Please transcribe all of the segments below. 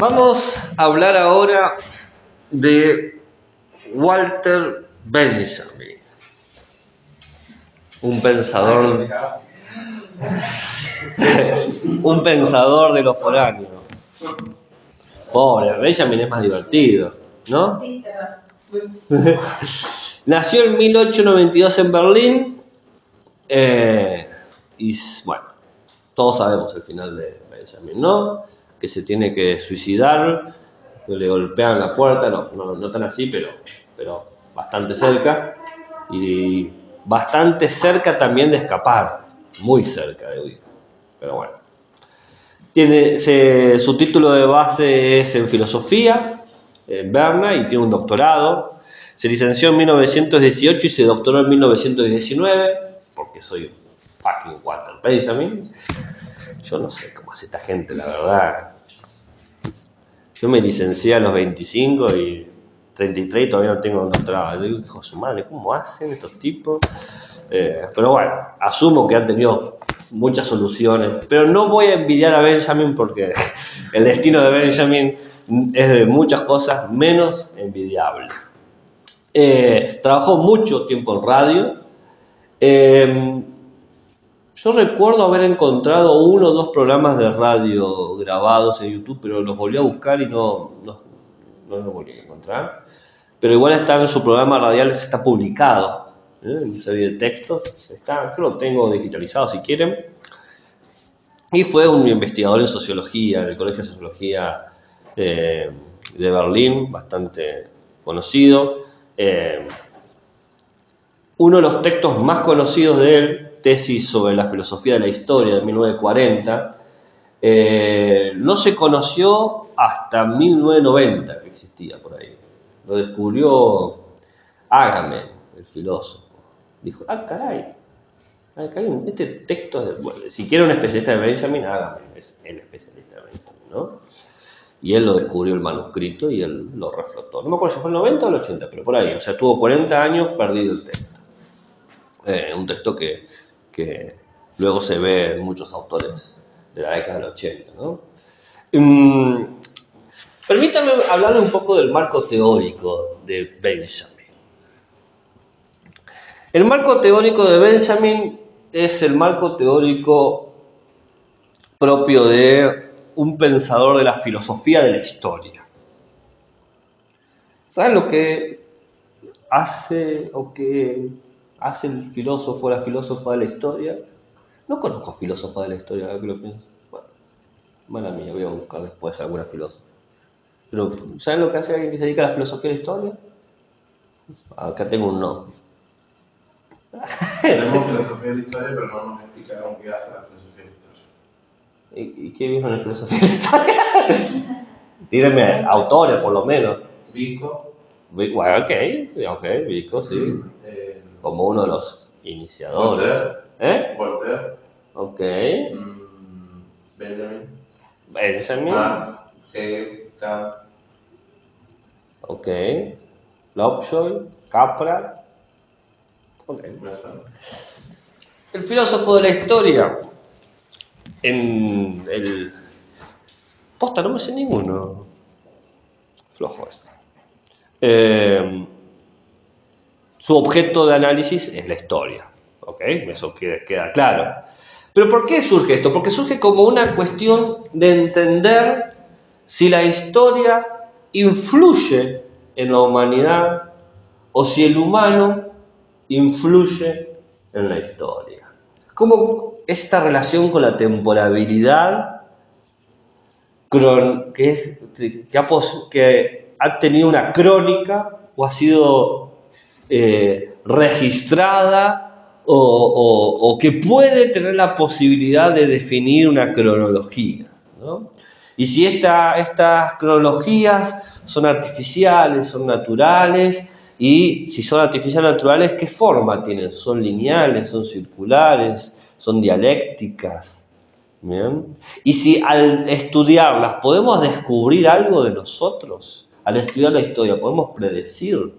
Vamos a hablar ahora de Walter Benjamin, un pensador de los foráneos. Pobre, Benjamin es más divertido, ¿no? Sí, Nació en 1892 en Berlín y bueno, todos sabemos el final de Benjamin, ¿no? Que se tiene que suicidar, que le golpean la puerta, no tan así, pero bastante cerca, y bastante cerca también de escapar, muy cerca de huir, pero bueno. Su título de base es en filosofía, en Berna, y tiene un doctorado. Se licenció en 1918 y se doctoró en 1919, porque soy fucking Walter Benjamin. Yo no sé cómo hace esta gente, la verdad. Yo me licencié a los 25 y 33 y todavía no tengo un doctorado. Yo digo, hijo de su madre, ¿cómo hacen estos tipos? Pero bueno, asumo que han tenido muchas soluciones. Pero no voy a envidiar a Benjamin porque el destino de Benjamin es de muchas cosas menos envidiable. Trabajó mucho tiempo en radio. Yo recuerdo haber encontrado 1 o 2 programas de radio grabados en YouTube, pero los volví a buscar y no los volví a encontrar. Pero igual está en su programa radial, está publicado, en una serie de textos. Creo que lo tengo digitalizado si quieren. Y fue un investigador en sociología, en el Colegio de Sociología de Berlín, bastante conocido. Uno de los textos más conocidos de él, Tesis sobre la filosofía de la historia de 1940, no se conoció hasta 1990 que existía por ahí. Lo descubrió Agamben, el filósofo. Dijo, caray, este texto es bueno, si quiere un especialista de Benjamin, Agamben es el especialista de Benjamin, ¿no? Y él lo descubrió el manuscrito y él lo reflotó. No me acuerdo si fue el 90 o el 80, pero por ahí. O sea, tuvo 40 años perdido el texto. Un texto que luego se ve en muchos autores de la década del 80, ¿no? Permítame hablar un poco del marco teórico de Benjamin. El marco teórico de Benjamin es el marco teórico propio de un pensador de la filosofía de la historia. ¿Saben lo que hace el filósofo o la filósofa de la historia? No conozco filósofos de la historia, ahora que lo pienso. Bueno, mala mía, voy a buscar después alguna filósofa. Pero, ¿saben lo que hace alguien que se dedica a la filosofía de la historia? Acá tengo un no. Tenemos filosofía de la historia, pero no nos explicaron qué hace la filosofía de la historia. ¿Y qué vieron en la filosofía de la historia? Tírenme autores, por lo menos. Vico. Bueno, ok, Vico, sí. Como uno de los iniciadores. Voltaire. Ok. Benjamin. Marx. Hegel. Kant. Ok. Lobsjoy. Capra. Ok. El filósofo de la historia. En el... Posta, no me sé ninguno. Flojo este. Su objeto de análisis es la historia. ¿Ok? Eso queda claro. ¿Pero por qué surge esto? Porque surge como una cuestión de entender si la historia influye en la humanidad o si el humano influye en la historia. ¿Cómo esta relación con la temporalidad que ha tenido una crónica o ha sido registrada o que puede tener la posibilidad de definir una cronología, ¿no? Y si estas cronologías son artificiales, son naturales, y si son artificiales naturales, ¿qué forma tienen? ¿Son lineales, son circulares, son dialécticas? ¿Bien? Y si al estudiarlas podemos descubrir algo de nosotros, al estudiar la historia podemos predecir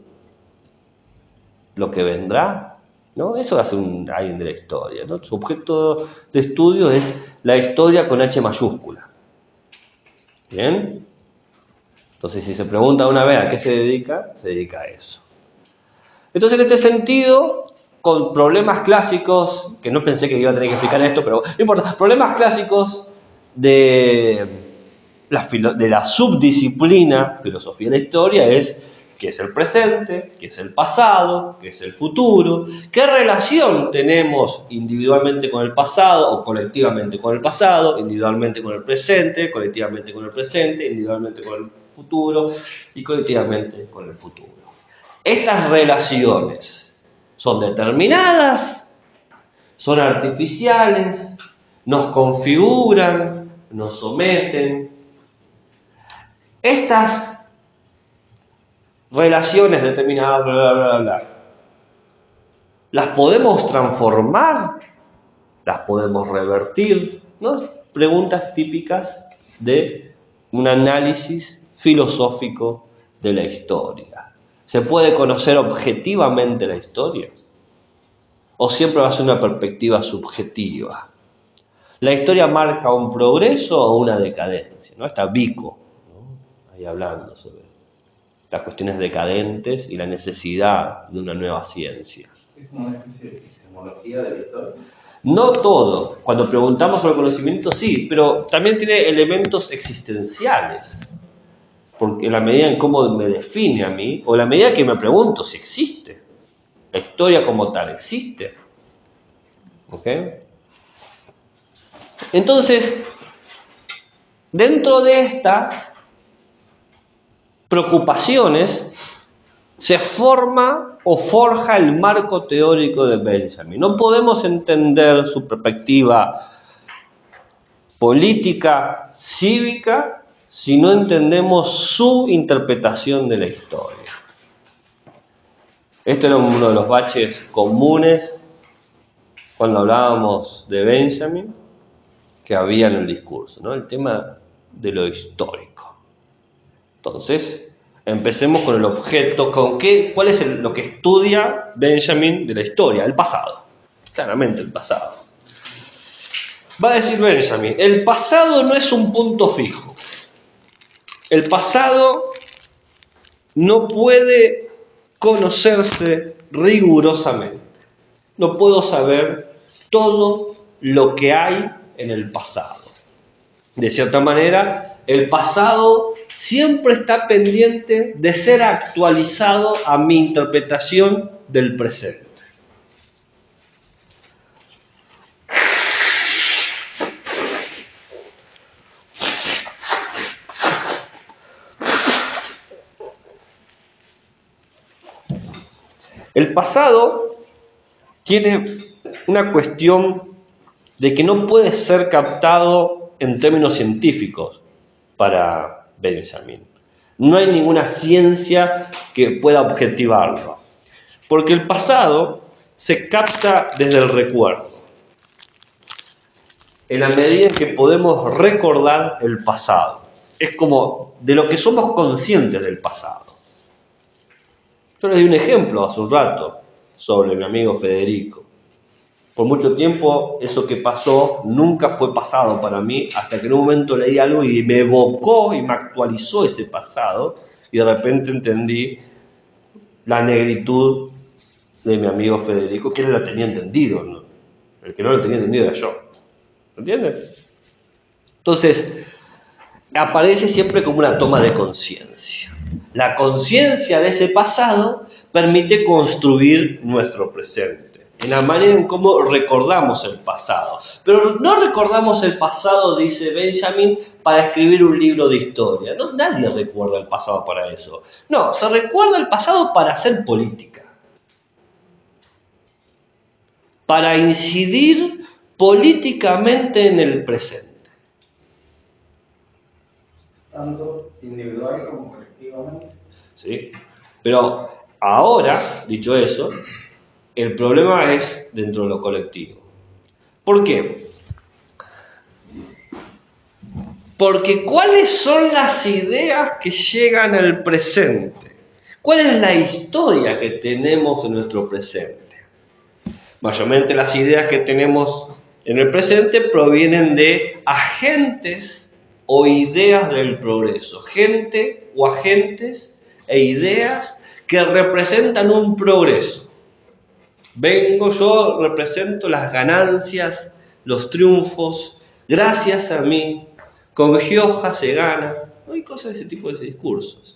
lo que vendrá, ¿no? Eso hace alguien de la historia, ¿no? Su objeto de estudio es la historia con H mayúscula. ¿Bien? Entonces, si se pregunta una vez a qué se dedica a eso. Entonces, en este sentido, con problemas clásicos, que no pensé que iba a tener que explicar esto, pero no importa, problemas clásicos de la subdisciplina filosofía de la historia es qué es el presente, qué es el pasado, qué es el futuro, qué relación tenemos individualmente con el pasado o colectivamente con el pasado, individualmente con el presente, colectivamente con el presente, individualmente con el futuro y colectivamente con el futuro. Estas relaciones son determinadas, son artificiales, nos configuran, nos someten. Estas relaciones determinadas, bla, bla, bla, bla, las podemos transformar, las podemos revertir, ¿no? Preguntas típicas de un análisis filosófico de la historia. ¿Se puede conocer objetivamente la historia? ¿O siempre va a ser una perspectiva subjetiva? ¿La historia marca un progreso o una decadencia? ¿No? Está Vico, ¿no? Ahí hablando sobre las cuestiones decadentes y la necesidad de una nueva ciencia. Es como una especie de epistemología de la historia. No todo. Cuando preguntamos sobre el conocimiento, sí, pero también tiene elementos existenciales. Porque en la medida en cómo me define a mí, o en la medida que me pregunto si existe, la historia como tal existe. ¿Ok? Entonces, dentro de estas preocupaciones, se forma o forja el marco teórico de Benjamin. No podemos entender su perspectiva política, cívica, si no entendemos su interpretación de la historia. Este era uno de los baches comunes cuando hablábamos de Benjamin que había en el discurso, ¿no? El tema de lo histórico. Entonces, empecemos con el objeto, ¿cuál es lo que estudia Benjamin de la historia? El pasado, claramente el pasado. Va a decir Benjamin, el pasado no es un punto fijo. El pasado no puede conocerse rigurosamente. No puedo saber todo lo que hay en el pasado. De cierta manera, el pasado siempre está pendiente de ser actualizado a mi interpretación del presente. El pasado tiene una cuestión de que no puede ser captado en términos científicos para Benjamin. No hay ninguna ciencia que pueda objetivarlo, porque el pasado se capta desde el recuerdo. En la medida en que podemos recordar el pasado, es como de lo que somos conscientes del pasado. Yo les di un ejemplo hace un rato sobre mi amigo Federico. Por mucho tiempo eso que pasó nunca fue pasado para mí, hasta que en un momento leí algo y me evocó y me actualizó ese pasado, y de repente entendí la negritud de mi amigo Federico, que él lo tenía entendido, ¿no? El que no lo tenía entendido era yo. ¿Entiendes? Entonces, aparece siempre como una toma de conciencia. La conciencia de ese pasado permite construir nuestro presente, en la manera en cómo recordamos el pasado. Pero no recordamos el pasado, dice Benjamin, para escribir un libro de historia. No, nadie recuerda el pasado para eso. No, se recuerda el pasado para hacer política. Para incidir políticamente en el presente. Tanto individual como colectivamente. ¿Sí? Pero ahora, dicho eso, el problema es dentro de lo colectivo. ¿Por qué? Porque ¿cuáles son las ideas que llegan al presente? ¿Cuál es la historia que tenemos en nuestro presente? Mayormente las ideas que tenemos en el presente provienen de agentes o ideas del progreso. Gente o agentes e ideas que representan un progreso. Vengo, yo represento las ganancias, los triunfos, gracias a mí, con Gioja se gana. No hay cosas de ese tipo de discursos.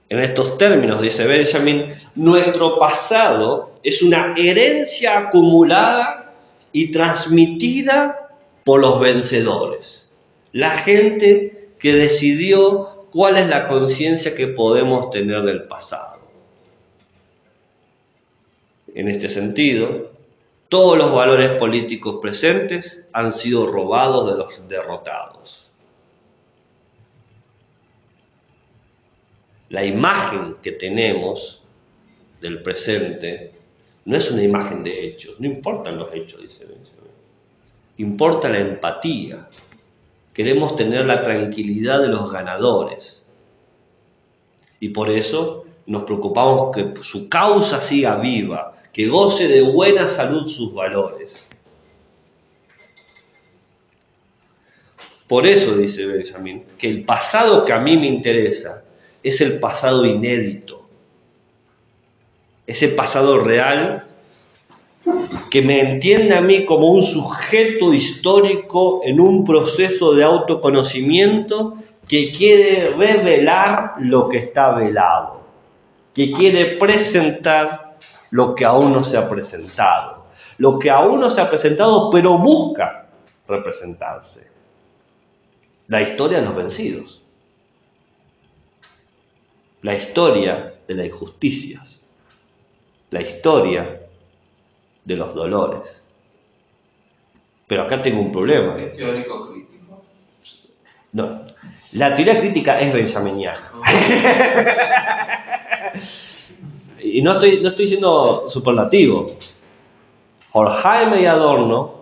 En estos términos, dice Benjamin, nuestro pasado es una herencia acumulada y transmitida por los vencedores. La gente que decidió cuál es la conciencia que podemos tener del pasado. En este sentido, todos los valores políticos presentes han sido robados de los derrotados. La imagen que tenemos del presente no es una imagen de hechos, no importan los hechos, dice Benjamin. Importa la empatía. Queremos tener la tranquilidad de los ganadores. Y por eso nos preocupamos que su causa siga viva, que goce de buena salud sus valores. Por eso, dice Benjamin, que el pasado que a mí me interesa es el pasado inédito, ese pasado real que me entiende a mí como un sujeto histórico en un proceso de autoconocimiento que quiere revelar lo que está velado, que quiere presentar lo que aún no se ha presentado, lo que aún no se ha presentado pero busca representarse. La historia de los vencidos. La historia de las injusticias, la historia de los dolores. Pero acá tengo un problema. ¿Es teórico crítico? No, la teoría crítica es benjaminiana. Y no estoy siendo superlativo. Horkheimer y Adorno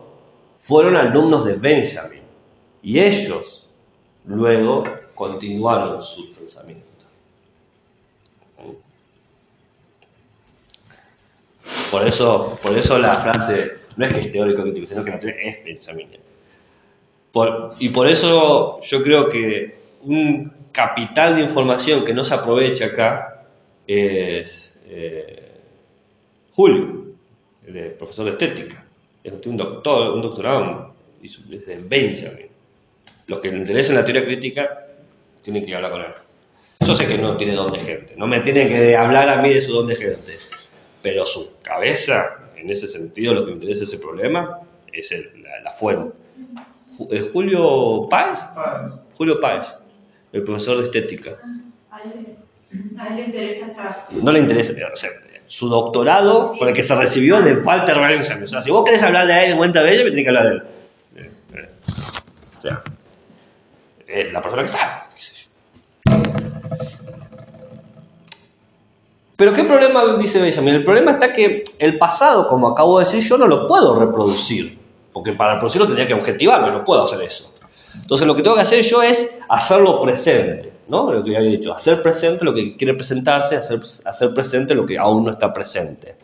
fueron alumnos de Benjamin y ellos luego continuaron sus pensamientos. Por eso la frase no es que es teórico crítico, sino que la teoría es benjaminiana. Y por eso yo creo que un capital de información que no se aprovecha acá es Julio, el profesor de estética. Es un doctorado de Benjamin. Los que le interesen la teoría crítica tienen que hablar con él. Yo sé que no tiene don de gente, no me tiene que hablar a mí de su don de gente, pero su cabeza, en ese sentido, lo que me interesa ese problema es la fuente. Julio Páez, el profesor de estética. A él le interesa trabajar. No le interesa, o sea, su doctorado por el que se recibió de Walter Benjamin. O sea, si vos querés hablar de él en cuenta de ella, me tenés que hablar de él. O sea, es la persona que sabe. Pero ¿qué problema dice Benjamin? El problema está que el pasado, como acabo de decir, yo no lo puedo reproducir. Porque para reproducirlo tendría que objetivarlo, no puedo hacer eso. Entonces lo que tengo que hacer yo es hacerlo presente, ¿no? Lo que ya había dicho, hacer presente lo que quiere presentarse, hacer presente lo que aún no está presente.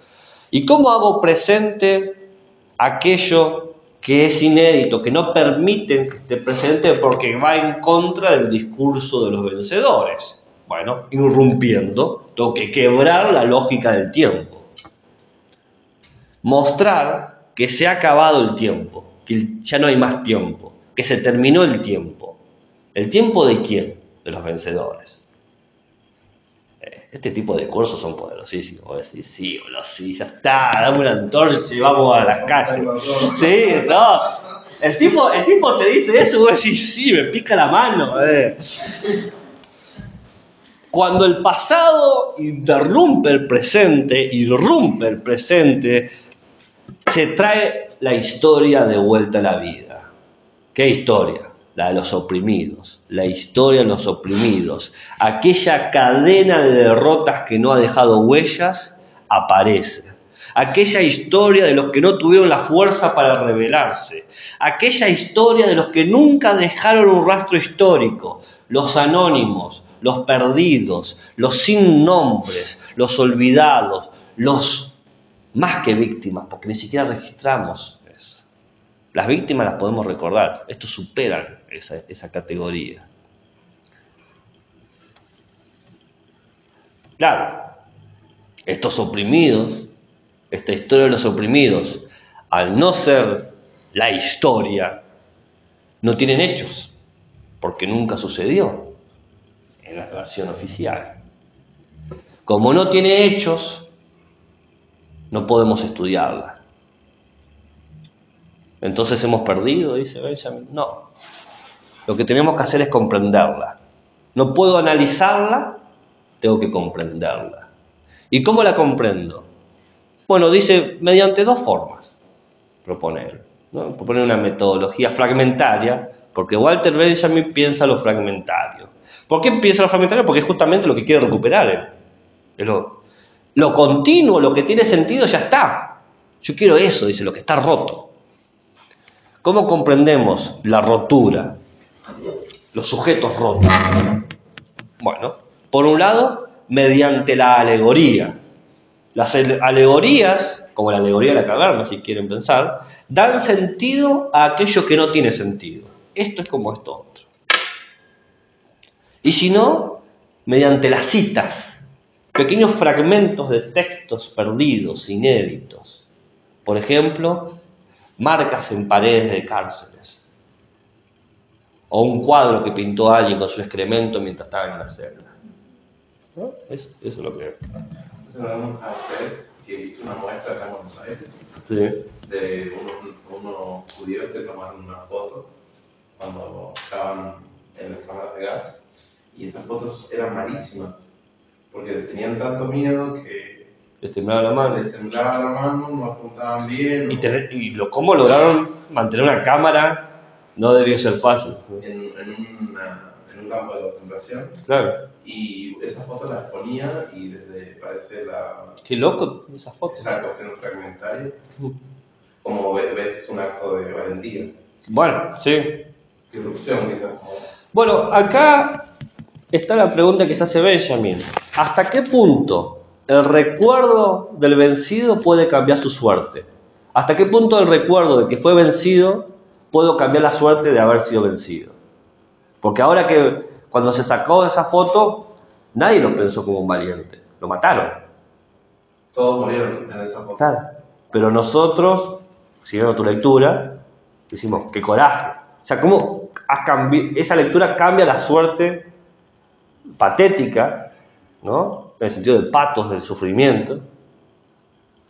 ¿Y cómo hago presente aquello que es inédito, que no permiten que esté presente porque va en contra del discurso de los vencedores? Bueno, irrumpiendo, tengo que quebrar la lógica del tiempo. Mostrar que se ha acabado el tiempo, que ya no hay más tiempo, que se terminó el tiempo. ¿El tiempo de quién? De los vencedores. Este tipo de cursos son poderosísimos. Vos decís, sí, boludo, sí, ya está, dame una antorcha y vamos a las calles. Sí, no. El tipo te dice eso y vos decís, sí, me pica la mano. Cuando el pasado interrumpe el presente, irrumpe el presente, se trae la historia de vuelta a la vida. ¿Qué historia? La de los oprimidos. La historia de los oprimidos. Aquella cadena de derrotas que no ha dejado huellas, aparece. Aquella historia de los que no tuvieron la fuerza para rebelarse. Aquella historia de los que nunca dejaron un rastro histórico. Los anónimos, los perdidos, los sin nombres, los olvidados, los más que víctimas, porque ni siquiera registramos eso. Las víctimas las podemos recordar, estos superan esa categoría. Claro, estos oprimidos, esta historia de los oprimidos, al no ser la historia, no tienen hechos, porque nunca sucedió en la versión oficial. Como no tiene hechos, no podemos estudiarla. Entonces hemos perdido, dice Benjamin. No, lo que tenemos que hacer es comprenderla. No puedo analizarla, tengo que comprenderla. ¿Y cómo la comprendo? Bueno, dice, mediante dos formas, propone él, ¿no? Propone una metodología fragmentaria, porque Walter Benjamin piensa lo fragmentario. ¿Por qué piensa lo fragmentario? Porque es justamente lo que quiere recuperar él. Es lo continuo, lo que tiene sentido, ya está. Yo quiero eso, dice, lo que está roto. ¿Cómo comprendemos la rotura? Los sujetos rotos. Bueno, por un lado, mediante la alegoría. Las alegorías, como la alegoría de la caverna, si quieren pensar, dan sentido a aquello que no tiene sentido. Esto es como esto otro. Y si no, mediante las citas, pequeños fragmentos de textos perdidos, inéditos. Por ejemplo, marcas en paredes de cárceles. O un cuadro que pintó alguien con su excremento mientras estaba en una celda. ¿No? Eso es lo que... Hace un francés que hizo una muestra acá en Buenos Aires Sí. de unos judíos que tomaron una foto cuando estaban en las cámaras de gas, y esas fotos eran malísimas porque tenían tanto miedo que Les temblaba la mano. les temblaba la mano, no apuntaban bien. ¿Cómo lograron mantener una cámara? No debió ser fácil. En un campo de concentración. Claro. Y esas fotos las ponía y desde, parece la... Qué loco esa foto. Esa cuestión fragmentaria, como ves un acto de valentía. Bueno, sí. Irrupción, quizás. Bueno, acá está la pregunta que se hace Benjamin. ¿Hasta qué punto el recuerdo del vencido puede cambiar su suerte? ¿Hasta qué punto el recuerdo de que fue vencido puede cambiar la suerte de haber sido vencido? Porque ahora que cuando se sacó esa foto, nadie lo pensó como un valiente. Lo mataron. Todos murieron en esa foto. Claro. Pero nosotros, siguiendo tu lectura, decimos, qué coraje. O sea, ¿cómo esa lectura cambia la suerte patética, ¿no? En el sentido del patos, del sufrimiento,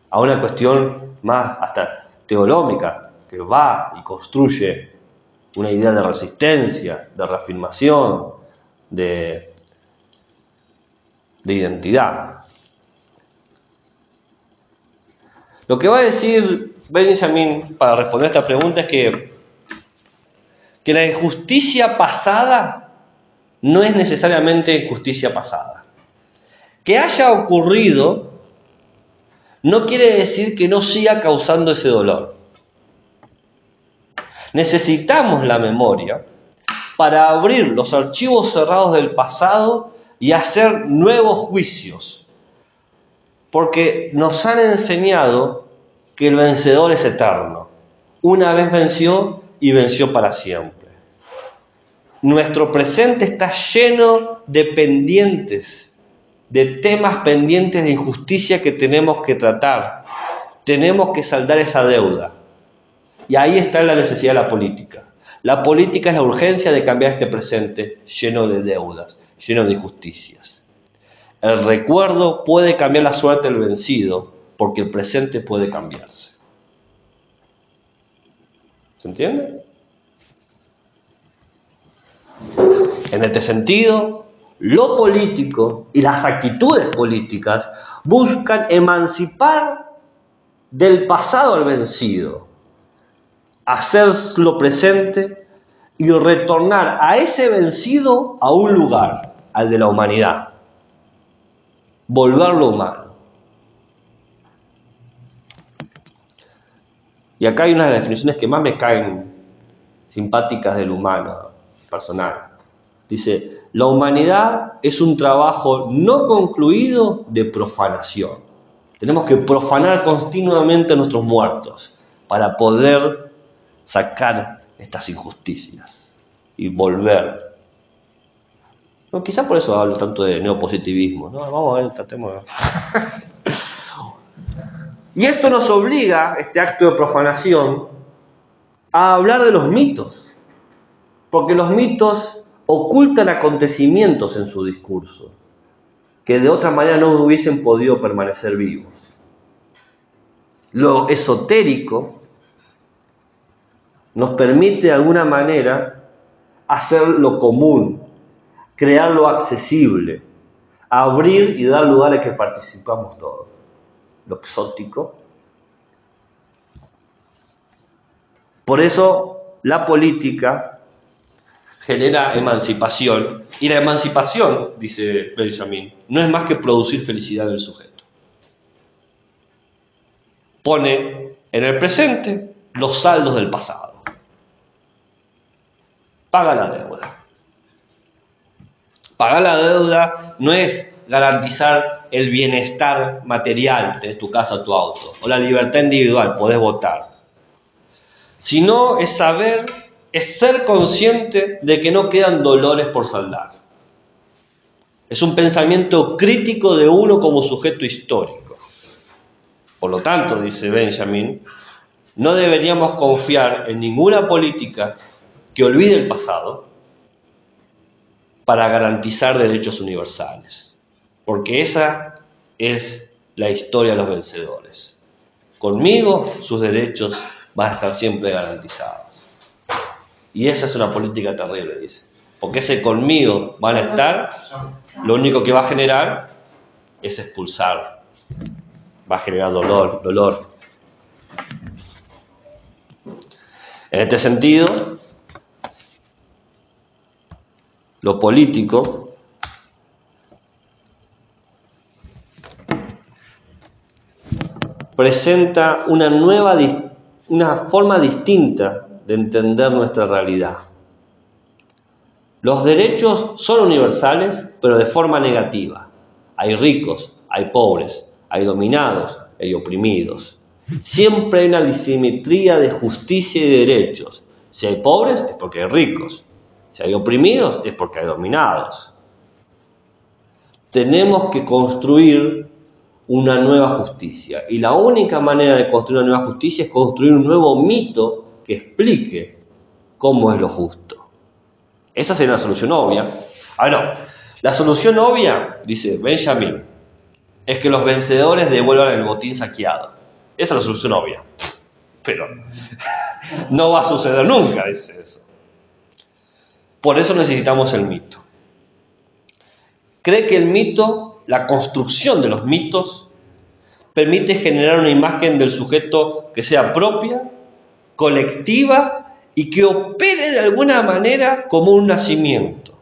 a una cuestión más hasta teológica, que va y construye una idea de resistencia, de reafirmación, de identidad. Lo que va a decir Benjamin para responder a esta pregunta es que la injusticia pasada no es necesariamente injusticia pasada. Que haya ocurrido no quiere decir que no siga causando ese dolor. Necesitamos la memoria para abrir los archivos cerrados del pasado y hacer nuevos juicios, porque nos han enseñado que el vencedor es eterno. Una vez venció y venció para siempre. Nuestro presente está lleno de pendientes, de temas pendientes de injusticia que tenemos que tratar. Tenemos que saldar esa deuda. Y ahí está la necesidad de la política. La política es la urgencia de cambiar este presente lleno de deudas, lleno de injusticias. El recuerdo puede cambiar la suerte del vencido, porque el presente puede cambiarse. ¿Se entiende? En este sentido, lo político y las actitudes políticas buscan emancipar del pasado al vencido, hacerlo presente y retornar a ese vencido a un lugar, al de la humanidad. Volverlo humano. Y acá hay una de las definiciones que más me caen simpáticas del humano personal. Dice, la humanidad es un trabajo no concluido de profanación. Tenemos que profanar continuamente a nuestros muertos para poder sacar estas injusticias y volver. No, quizás por eso hablo tanto de neopositivismo. No, vamos a ver, tratemos de... Y esto nos obliga, este acto de profanación, a hablar de los mitos. Porque los mitos ocultan acontecimientos en su discurso, que de otra manera no hubiesen podido permanecer vivos. Lo esotérico nos permite de alguna manera hacer lo común, crear lo accesible, abrir y dar lugar a que participamos todos. Lo exótico. Por eso la política genera emancipación, y la emancipación, dice Benjamin, no es más que producir felicidad en el sujeto. Pone en el presente los saldos del pasado. Paga la deuda. Pagar la deuda no es garantizar el bienestar material de tu casa, tu auto, o la libertad individual, podés votar, sino es ser consciente de que no quedan dolores por saldar. Es un pensamiento crítico de uno como sujeto histórico. Por lo tanto, dice Benjamin, no deberíamos confiar en ninguna política que olvide el pasado para garantizar derechos universales, porque esa es la historia de los vencedores. Conmigo sus derechos van a estar siempre garantizados. Y esa es una política terrible, dice. Porque ese conmigo van a estar, lo único que va a generar es expulsar. Va a generar dolor. En este sentido, lo político presenta una forma distinta de entender nuestra realidad. Los derechos son universales, pero de forma negativa. Hay ricos, hay pobres, hay dominados, hay oprimidos. Siempre hay una disimetría de justicia y derechos. Si hay pobres, es porque hay ricos. Si hay oprimidos, es porque hay dominados. Tenemos que construir una nueva justicia. Y la única manera de construir una nueva justicia es construir un nuevo mito que explique cómo es lo justo. Esa sería la solución obvia. La solución obvia, dice Benjamin, es que los vencedores devuelvan el botín saqueado. Esa es la solución obvia. Pero no va a suceder nunca, dice eso. Por eso necesitamos el mito. Cree que el mito, la construcción de los mitos, permite generar una imagen del sujeto que sea propia, colectiva y que opere de alguna manera como un nacimiento.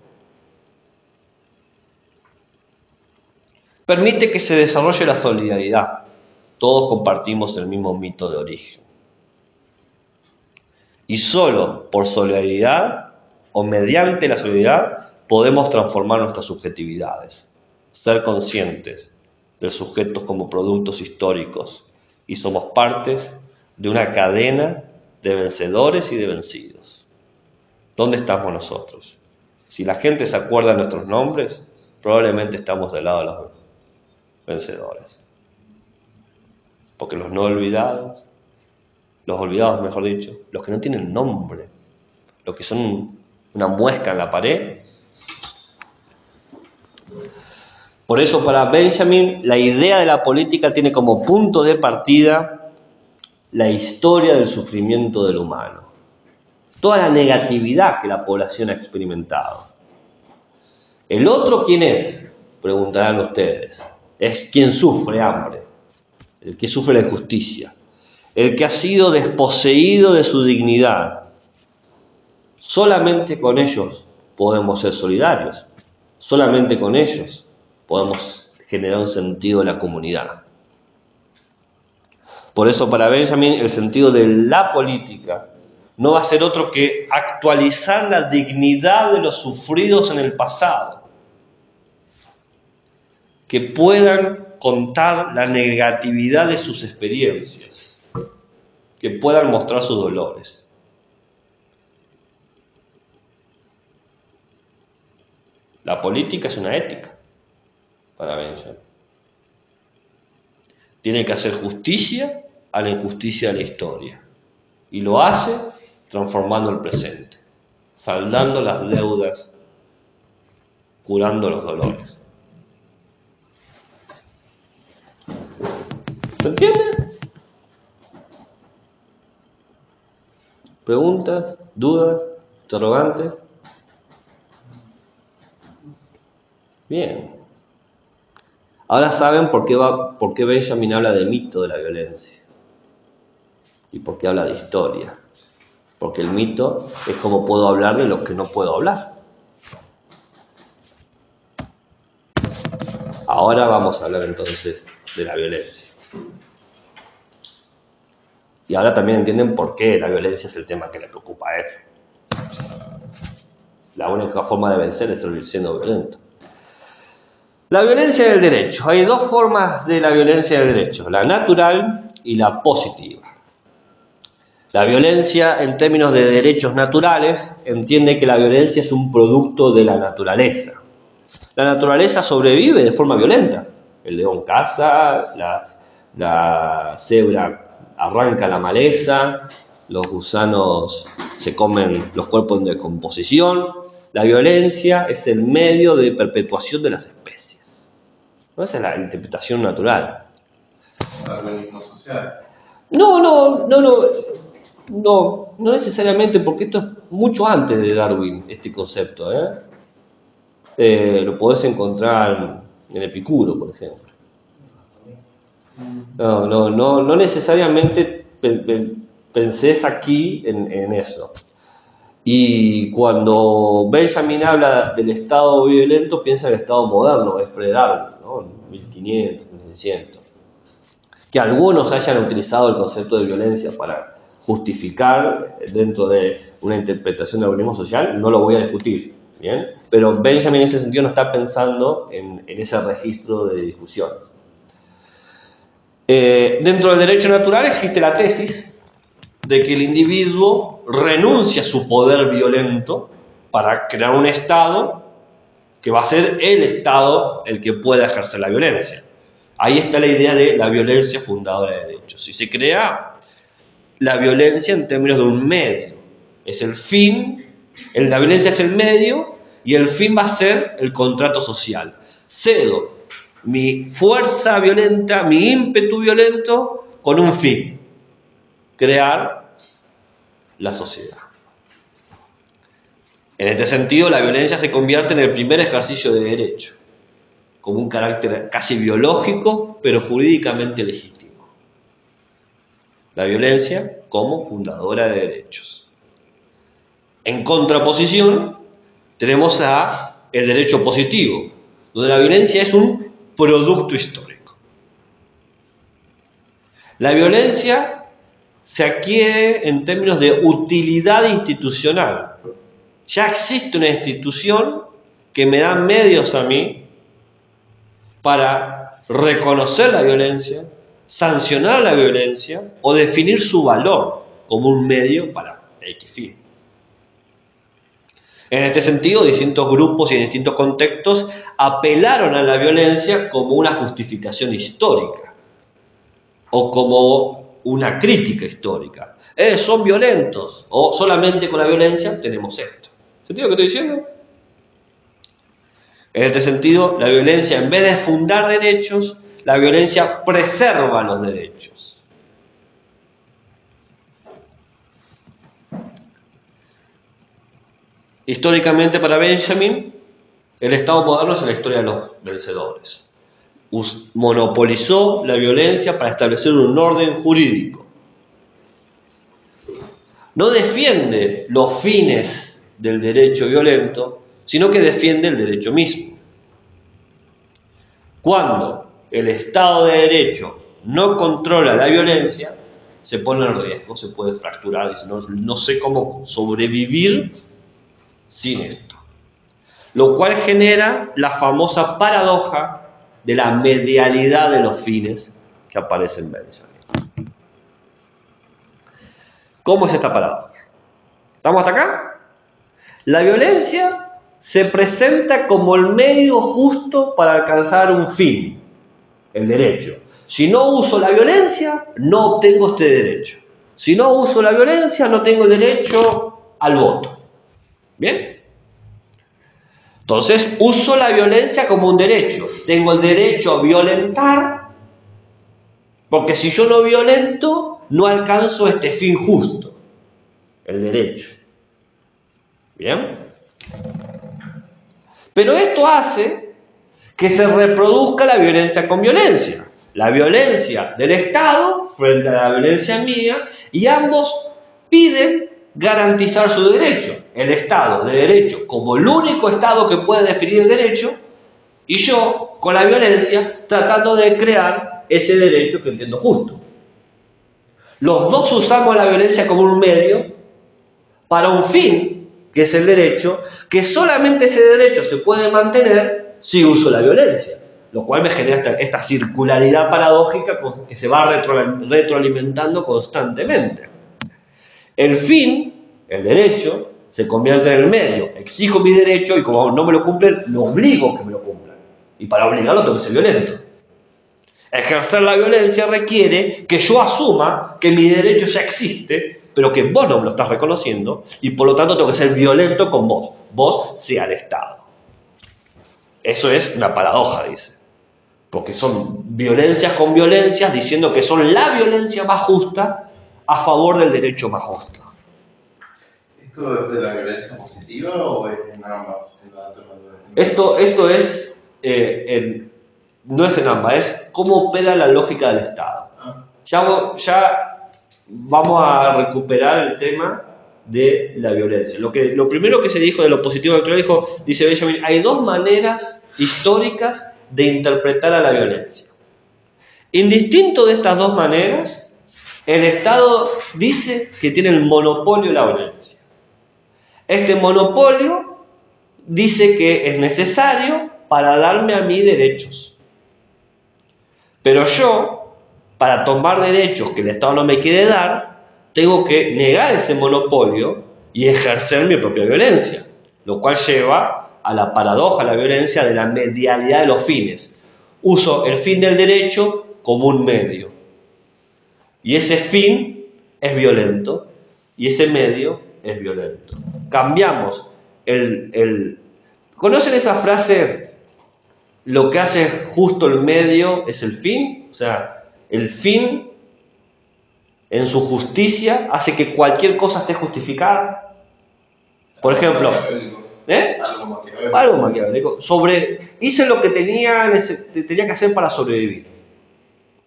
Permite que se desarrolle la solidaridad. Todos compartimos el mismo mito de origen. Y solo por solidaridad o mediante la solidaridad podemos transformar nuestras subjetividades, ser conscientes de sujetos como productos históricos y somos partes de una cadena de vencedores y de vencidos. ¿Dónde estamos nosotros? Si la gente se acuerda de nuestros nombres, probablemente estamos del lado de los vencedores. Porque los no olvidados, los olvidados mejor dicho, los que no tienen nombre, los que son una muesca en la pared. Por eso para Benjamin la idea de la política tiene como punto de partida la historia del sufrimiento del humano. Toda la negatividad que la población ha experimentado. ¿El otro quién es? Preguntarán ustedes. Es quien sufre hambre, el que sufre la injusticia, el que ha sido desposeído de su dignidad. Solamente con ellos podemos ser solidarios, solamente con ellos podemos generar un sentido de la comunidad. Por eso para Benjamin el sentido de la política no va a ser otro que actualizar la dignidad de los sufridos en el pasado, que puedan contar la negatividad de sus experiencias, que puedan mostrar sus dolores. La política es una ética para Benjamin. Tiene que hacer justicia a la injusticia de la historia. Y lo hace transformando el presente, saldando las deudas, curando los dolores. ¿Se entiende? ¿Preguntas? ¿Dudas? ¿Interrogantes? Bien. Ahora saben por qué Benjamin habla de mito de la violencia. Y por qué habla de historia. Porque el mito es como puedo hablar de lo que no puedo hablar. Ahora vamos a hablar entonces de la violencia. Y ahora también entienden por qué la violencia es el tema que le preocupa a él. La única forma de vencer es seguir siendo violento. La violencia del derecho. Hay dos formas de la violencia del derecho, la natural y la positiva. La violencia en términos de derechos naturales entiende que la violencia es un producto de la naturaleza. La naturaleza sobrevive de forma violenta. El león caza, la cebra arranca la maleza, los gusanos se comen los cuerpos en descomposición. La violencia es el medio de perpetuación de las especies. ¿No? Esa es la interpretación natural. Darwinismo social. No necesariamente, porque esto es mucho antes de Darwin, este concepto. Lo podés encontrar en Epicuro, por ejemplo. No necesariamente pensés aquí en eso. Y cuando Benjamin habla del Estado violento, piensa en el Estado moderno, es pre-Darwin, ¿no? En 1500, 1600. Que algunos hayan utilizado el concepto de violencia para justificar dentro de una interpretación del darwinismo social, no lo voy a discutir, ¿bien? Pero Benjamin en ese sentido no está pensando en ese registro de discusión. Dentro del derecho natural existe la tesis de que el individuo renuncia a su poder violento para crear un Estado que va a ser el Estado el que pueda ejercer la violencia. Ahí está la idea de la violencia fundadora de derechos. Si se crea la violencia en términos de un medio, es el fin, la violencia es el medio y el fin va a ser el contrato social. Cedo mi fuerza violenta, mi ímpetu violento con un fin, crear la sociedad. En este sentido, la violencia se convierte en el primer ejercicio de derecho, como un carácter casi biológico, pero jurídicamente legítimo. La violencia como fundadora de derechos. En contraposición, tenemos el derecho positivo, donde la violencia es un producto histórico. La violencia se adquiere en términos de utilidad institucional. Ya existe una institución que me da medios a mí para reconocer la violencia, sancionar la violencia o definir su valor como un medio para X fin. En este sentido, distintos grupos y en distintos contextos apelaron a la violencia como una justificación histórica o como una crítica histórica. Son violentos o solamente con la violencia tenemos esto. ¿Se entiende lo que estoy diciendo? En este sentido, la violencia, en vez de fundar derechos, la violencia preserva los derechos. Históricamente, para Benjamin, el Estado moderno es la historia de los vencedores. Monopolizó la violencia para establecer un orden jurídico. No defiende los fines del derecho violento, sino que defiende el derecho mismo. Cuando el Estado de Derecho no controla la violencia, se pone en riesgo, se puede fracturar, dice, no sé cómo sobrevivir sin esto. Lo cual genera la famosa paradoja de la medialidad de los fines que aparece en Benjamin. ¿Cómo es esta paradoja? ¿Estamos hasta acá? La violencia se presenta como el medio justo para alcanzar un fin, el derecho. Si no uso la violencia, no obtengo este derecho. Si no uso la violencia, no tengo el derecho al voto. ¿Bien? Entonces, uso la violencia como un derecho. Tengo el derecho a violentar, porque si yo no violento, no alcanzo este fin justo, el derecho. ¿Bien? Pero esto hace que se reproduzca la violencia con violencia. La violencia del Estado frente a la violencia mía, y ambos piden garantizar su derecho. El Estado de derecho como el único Estado que puede definir el derecho, y yo con la violencia tratando de crear ese derecho que entiendo justo. Los dos usamos la violencia como un medio para un fin, que es el derecho, que solamente ese derecho se puede mantener si uso la violencia. Lo cual me genera esta circularidad paradójica que se va retroalimentando constantemente. El fin, el derecho, se convierte en el medio. Exijo mi derecho y como no me lo cumplen, lo obligo que me lo cumplan. Y para obligarlo tengo que ser violento. Ejercer la violencia requiere que yo asuma que mi derecho ya existe, pero que vos no me lo estás reconociendo, y por lo tanto tengo que ser violento con vos. Vos sea el Estado. Eso es una paradoja, dice. Porque son violencias con violencias, diciendo que son la violencia más justa a favor del derecho más justo. ¿Esto es de la violencia positiva o es en ambas? Esto es, no es en ambas, es cómo opera la lógica del Estado. Ya vamos a recuperar el tema de la violencia. Lo primero que se dijo de lo positivo electoral, dice Benjamin, hay dos maneras históricas de interpretar a la violencia. Indistinto de estas dos maneras, el Estado dice que tiene el monopolio de la violencia. Este monopolio dice que es necesario para darme a mí derechos. Pero yo, para tomar derechos que el Estado no me quiere dar, tengo que negar ese monopolio y ejercer mi propia violencia, lo cual lleva a la paradoja, a la violencia de la medialidad de los fines. Uso el fin del derecho como un medio. Y ese fin es violento y ese medio es violento. Cambiamos ¿Conocen esa frase? Lo que hace justo el medio es el fin. O sea, el fin en su justicia hace que cualquier cosa esté justificada. Por ejemplo, algo maquiavélico. Hice lo que tenía que hacer para sobrevivir.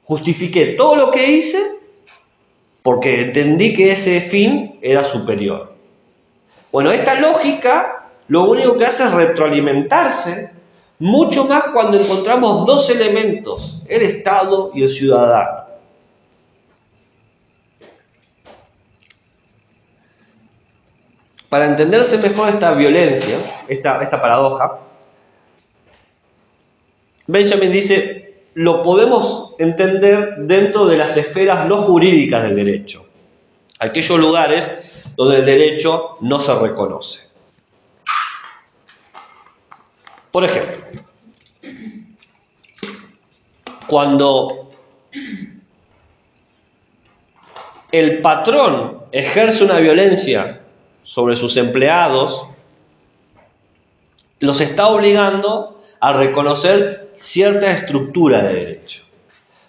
Justifiqué todo lo que hice porque entendí que ese fin era superior. Bueno, esta lógica lo único que hace es retroalimentarse, mucho más cuando encontramos dos elementos, el Estado y el ciudadano. Para entenderse mejor esta violencia, esta paradoja, Benjamin dice, lo podemos entender dentro de las esferas no jurídicas del derecho, aquellos lugares donde el derecho no se reconoce. Por ejemplo, cuando el patrón ejerce una violencia sobre sus empleados, los está obligando a reconocer cierta estructura de derecho.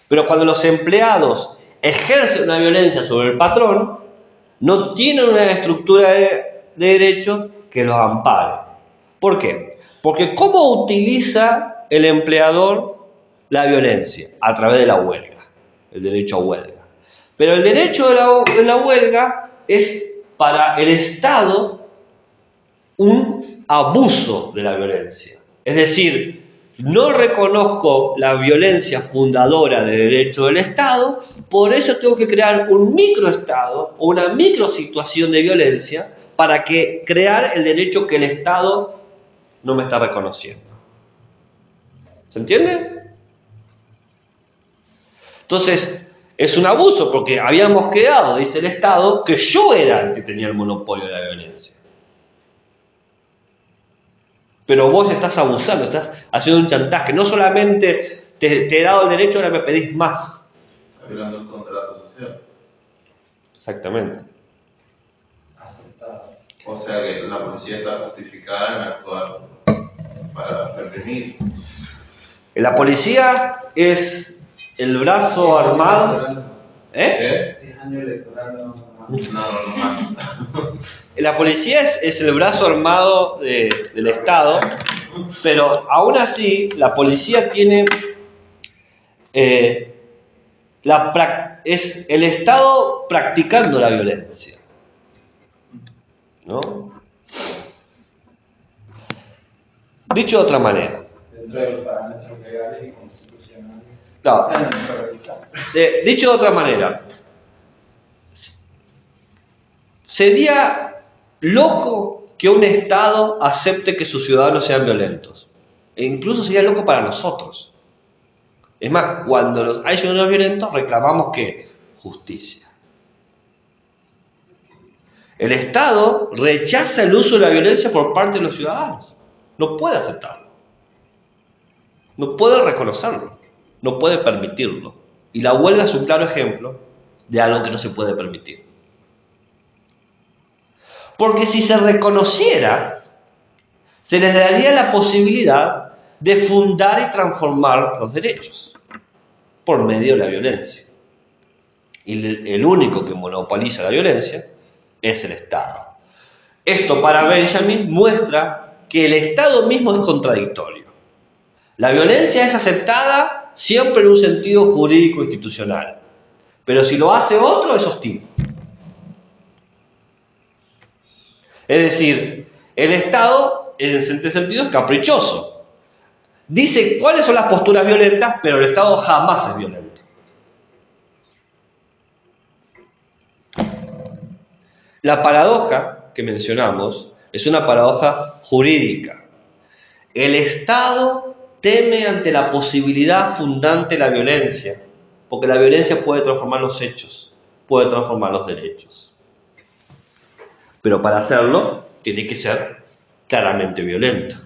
Pero cuando los empleados ejercen una violencia sobre el patrón, no tienen una estructura de derechos que los ampare. ¿Por qué? Porque ¿cómo utiliza el empleador la violencia? A través de la huelga, el derecho a huelga. Pero el derecho de la huelga es para el Estado un abuso de la violencia. Es decir, no reconozco la violencia fundadora de derecho del Estado, por eso tengo que crear un microestado o una microsituación de violencia para crear el derecho que el Estado no me está reconociendo. ¿Se entiende? Entonces, es un abuso porque habíamos quedado, dice el Estado, que yo era el que tenía el monopolio de la violencia. Pero vos estás abusando, estás haciendo un chantaje. No solamente te he dado el derecho, ahora me pedís más. Está violando el contrato social. Exactamente. Aceptado. O sea que la policía está justificada en actuar para reprimir. La policía es el brazo armado. ¿Eh? Si es año electoral, no. No. La policía es el brazo armado del Estado, pero aún así la policía tiene es el Estado practicando la violencia, ¿no? Dicho de otra manera. Dentro de los parámetros legales y constitucionales. Claro. Dicho de otra manera, sería loco que un Estado acepte que sus ciudadanos sean violentos. E incluso sería loco para nosotros. Es más, cuando hay ciudadanos violentos reclamamos que justicia. El Estado rechaza el uso de la violencia por parte de los ciudadanos. No puede aceptarlo. No puede reconocerlo. No puede permitirlo. Y la huelga es un claro ejemplo de algo que no se puede permitir. Porque si se reconociera, se les daría la posibilidad de fundar y transformar los derechos por medio de la violencia. Y el único que monopoliza la violencia es el Estado. Esto para Benjamin muestra que el Estado mismo es contradictorio. La violencia es aceptada siempre en un sentido jurídico institucional, pero si lo hace otro es hostil. Es decir, el Estado en este sentido es caprichoso. Dice cuáles son las posturas violentas, pero el Estado jamás es violento. La paradoja que mencionamos es una paradoja jurídica. El Estado teme ante la posibilidad fundante de la violencia, porque la violencia puede transformar los hechos, puede transformar los derechos. Pero para hacerlo, tiene que ser claramente violento.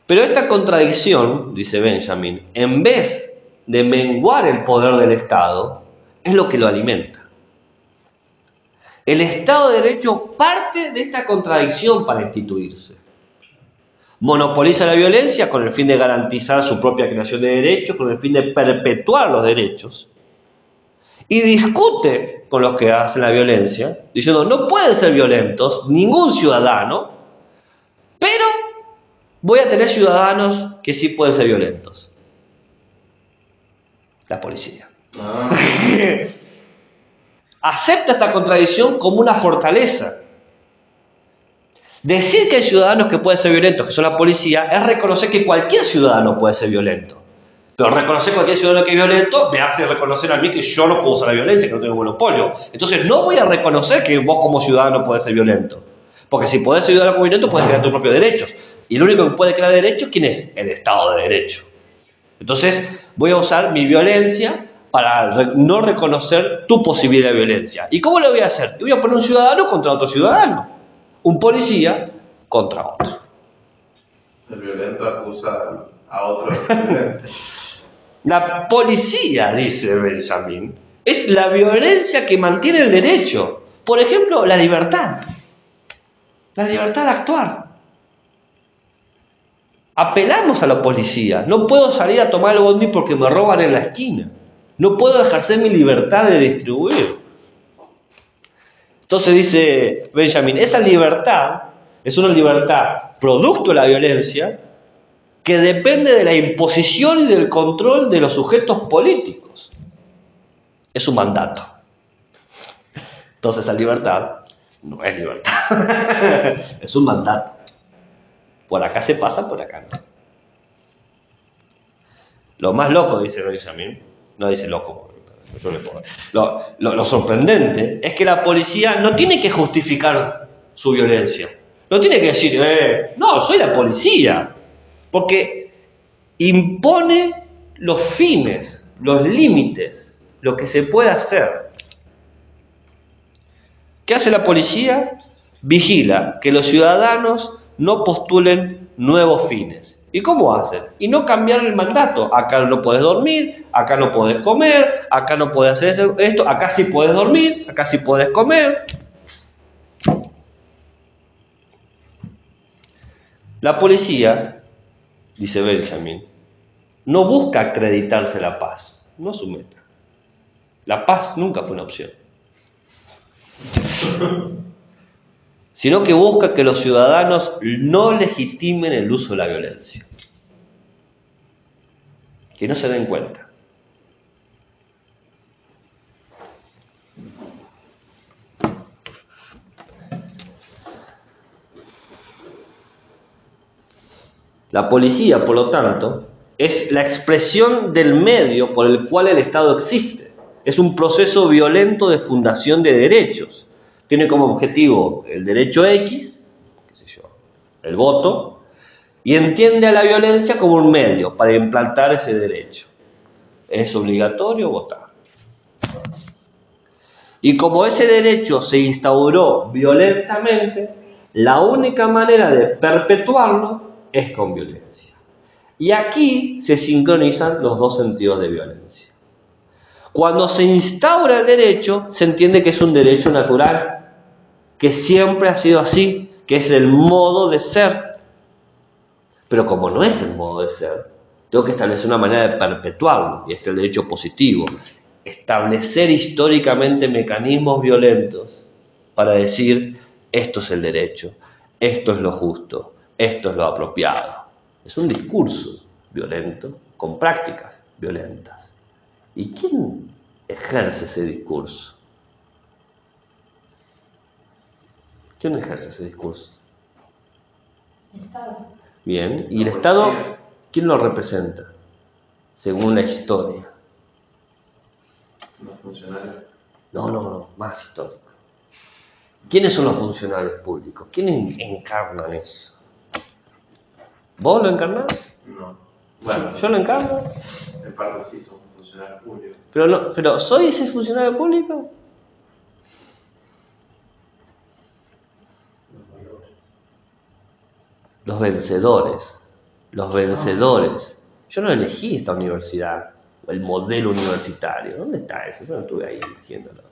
Pero esta contradicción, dice Benjamin, en vez de menguar el poder del Estado, es lo que lo alimenta. El Estado de Derecho parte de esta contradicción para instituirse. Monopoliza la violencia con el fin de garantizar su propia creación de derechos, con el fin de perpetuar los derechos. Y discute con los que hacen la violencia, diciendo no pueden ser violentos ningún ciudadano, pero voy a tener ciudadanos que sí pueden ser violentos. La policía. Acepta esta contradicción como una fortaleza. Decir que hay ciudadanos que pueden ser violentos, que son la policía, es reconocer que cualquier ciudadano puede ser violento. Pero reconocer que cualquier ciudadano que es violento me hace reconocer a mí que yo no puedo usar la violencia, que no tengo monopolio. Entonces no voy a reconocer que vos como ciudadano podés ser violento. Porque si podés ser ciudadano como violento, puedes crear tus propios derechos. Y el único que puede crear derechos, ¿quién es? El Estado de Derecho. Entonces voy a usar mi violencia para no reconocer tu posibilidad de violencia. ¿Y cómo lo voy a hacer? Yo voy a poner un ciudadano contra otro ciudadano. Un policía contra otro. El violento acusa a otro de ser violento. La policía, dice Benjamin, es la violencia que mantiene el derecho. Por ejemplo, la libertad. La libertad de actuar. Apelamos a los policías. No puedo salir a tomar el bondi porque me roban en la esquina. No puedo ejercer mi libertad de distribuir. Entonces dice Benjamin, esa libertad es una libertad producto de la violencia que depende de la imposición y del control de los sujetos políticos. Es un mandato. Entonces esa libertad no es libertad. Es un mandato. Por acá se pasa, por acá no. Lo más loco, dice Benjamin, no dice loco, yo le pongo. Lo sorprendente es que la policía no tiene que justificar su violencia. No tiene que decir, no, soy la policía. Porque impone los fines, los límites, lo que se puede hacer. ¿Qué hace la policía? Vigila que los ciudadanos no postulen nuevos fines. ¿Y cómo hacen? Y no cambiar el mandato. Acá no puedes dormir, acá no puedes comer, acá no puedes hacer esto, acá sí puedes dormir, acá sí puedes comer. La policía, dice Benjamin, no busca acreditarse la paz, no es su meta. La paz nunca fue una opción. Sino que busca que los ciudadanos no legitimen el uso de la violencia. Que no se den cuenta. La policía, por lo tanto, es la expresión del medio por el cual el Estado existe. Es un proceso violento de fundación de derechos. Tiene como objetivo el derecho X, qué sé yo, el voto, y entiende a la violencia como un medio para implantar ese derecho. Es obligatorio votar. Y como ese derecho se instauró violentamente, la única manera de perpetuarlo es con violencia. Y aquí se sincronizan los dos sentidos de violencia. Cuando se instaura el derecho, se entiende que es un derecho natural, que siempre ha sido así, que es el modo de ser. Pero como no es el modo de ser, tengo que establecer una manera de perpetuarlo, y este es el derecho positivo. Establecer históricamente mecanismos violentos para decir, esto es el derecho, esto es lo justo, esto es lo apropiado. Es un discurso violento con prácticas violentas. ¿Y quién ejerce ese discurso? ¿Quién ejerce ese discurso? El Estado. Bien, ¿y el Estado quién lo representa? Según la historia. Los funcionarios. No, más histórico. ¿Quiénes son los funcionarios públicos? ¿Quiénes encarnan eso? ¿Vos lo encarnás? No. Bueno, ¿Yo lo encarno? en parte sí son funcionarios públicos. Pero ¿soy ese funcionario público? Los vencedores. Yo no elegí esta universidad, el modelo universitario. ¿Dónde está eso? Yo no estuve ahí eligiéndolo.